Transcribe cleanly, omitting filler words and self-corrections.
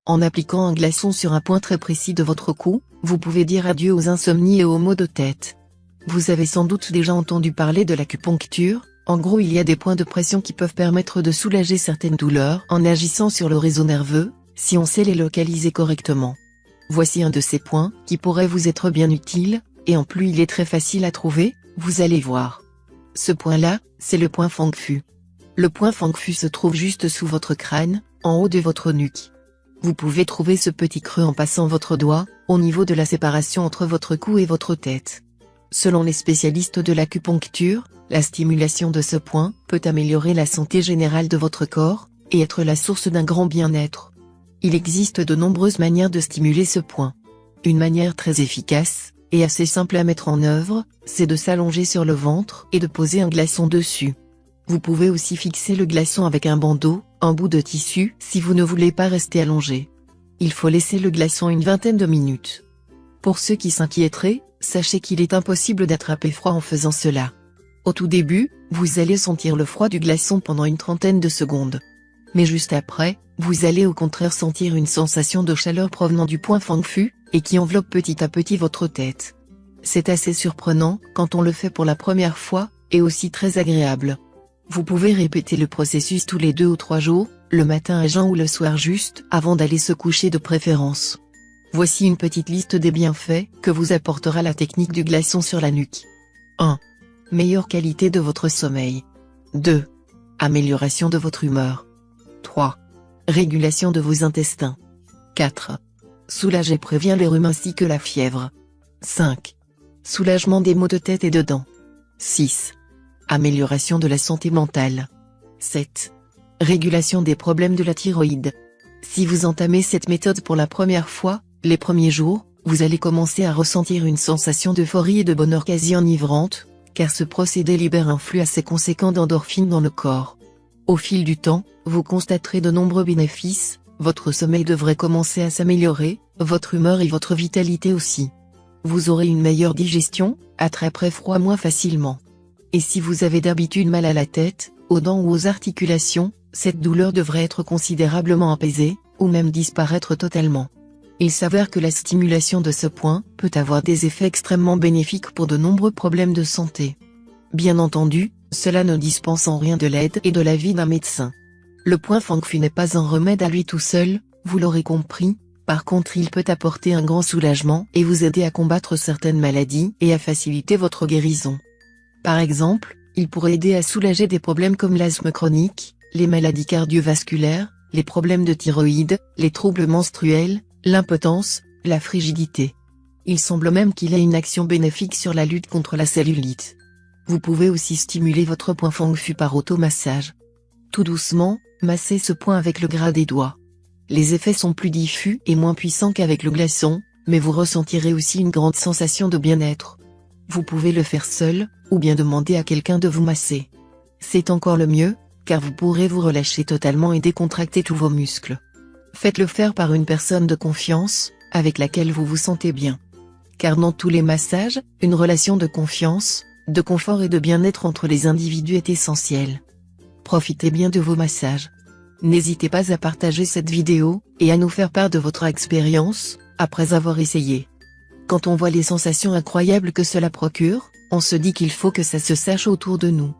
En appliquant un glaçon sur un point très précis de votre cou, vous pouvez dire adieu aux insomnies et aux maux de tête. Vous avez sans doute déjà entendu parler de l'acupuncture. En gros, il y a des points de pression qui peuvent permettre de soulager certaines douleurs en agissant sur le réseau nerveux, si on sait les localiser correctement. Voici un de ces points qui pourrait vous être bien utile, et en plus il est très facile à trouver, vous allez voir. Ce point-là, c'est le point Feng Fu. Le point Feng Fu se trouve juste sous votre crâne, en haut de votre nuque. Vous pouvez trouver ce petit creux en passant votre doigt, au niveau de la séparation entre votre cou et votre tête. Selon les spécialistes de l'acupuncture, la stimulation de ce point peut améliorer la santé générale de votre corps, et être la source d'un grand bien-être. Il existe de nombreuses manières de stimuler ce point. Une manière très efficace, et assez simple à mettre en œuvre, c'est de s'allonger sur le ventre et de poser un glaçon dessus. Vous pouvez aussi fixer le glaçon avec un bandeau, un bout de tissu, si vous ne voulez pas rester allongé. Il faut laisser le glaçon une vingtaine de minutes. Pour ceux qui s'inquiéteraient, sachez qu'il est impossible d'attraper froid en faisant cela. Au tout début, vous allez sentir le froid du glaçon pendant une trentaine de secondes. Mais juste après, vous allez au contraire sentir une sensation de chaleur provenant du point Feng Fu, et qui enveloppe petit à petit votre tête. C'est assez surprenant quand on le fait pour la première fois, et aussi très agréable. Vous pouvez répéter le processus tous les 2 ou 3 jours, le matin à jeun ou le soir juste avant d'aller se coucher de préférence. Voici une petite liste des bienfaits que vous apportera la technique du glaçon sur la nuque. 1. Meilleure qualité de votre sommeil. 2. Amélioration de votre humeur. 3. Régulation de vos intestins. 4. Soulage et prévient les rhumes ainsi que la fièvre. 5. Soulagement des maux de tête et de dents. 6. Amélioration de la santé mentale. 7. Régulation des problèmes de la thyroïde. Si vous entamez cette méthode pour la première fois, les premiers jours, vous allez commencer à ressentir une sensation d'euphorie et de bonheur quasi enivrante, car ce procédé libère un flux assez conséquent d'endorphines dans le corps. Au fil du temps, vous constaterez de nombreux bénéfices, votre sommeil devrait commencer à s'améliorer, votre humeur et votre vitalité aussi. Vous aurez une meilleure digestion, attraperez froid moins facilement. Et si vous avez d'habitude mal à la tête, aux dents ou aux articulations, cette douleur devrait être considérablement apaisée, ou même disparaître totalement. Il s'avère que la stimulation de ce point peut avoir des effets extrêmement bénéfiques pour de nombreux problèmes de santé. Bien entendu, cela ne dispense en rien de l'aide et de l'avis d'un médecin. Le point Feng Fu n'est pas un remède à lui tout seul, vous l'aurez compris, par contre il peut apporter un grand soulagement et vous aider à combattre certaines maladies et à faciliter votre guérison. Par exemple, il pourrait aider à soulager des problèmes comme l'asthme chronique, les maladies cardiovasculaires, les problèmes de thyroïde, les troubles menstruels, l'impotence, la frigidité. Il semble même qu'il ait une action bénéfique sur la lutte contre la cellulite. Vous pouvez aussi stimuler votre point Feng Fu par automassage. Tout doucement, massez ce point avec le gras des doigts. Les effets sont plus diffus et moins puissants qu'avec le glaçon, mais vous ressentirez aussi une grande sensation de bien-être. Vous pouvez le faire seul, ou bien demander à quelqu'un de vous masser. C'est encore le mieux, car vous pourrez vous relâcher totalement et décontracter tous vos muscles. Faites-le faire par une personne de confiance, avec laquelle vous vous sentez bien. Car dans tous les massages, une relation de confiance, de confort et de bien-être entre les individus est essentielle. Profitez bien de vos massages. N'hésitez pas à partager cette vidéo, et à nous faire part de votre expérience, après avoir essayé. Quand on voit les sensations incroyables que cela procure, on se dit qu'il faut que ça se sache autour de nous.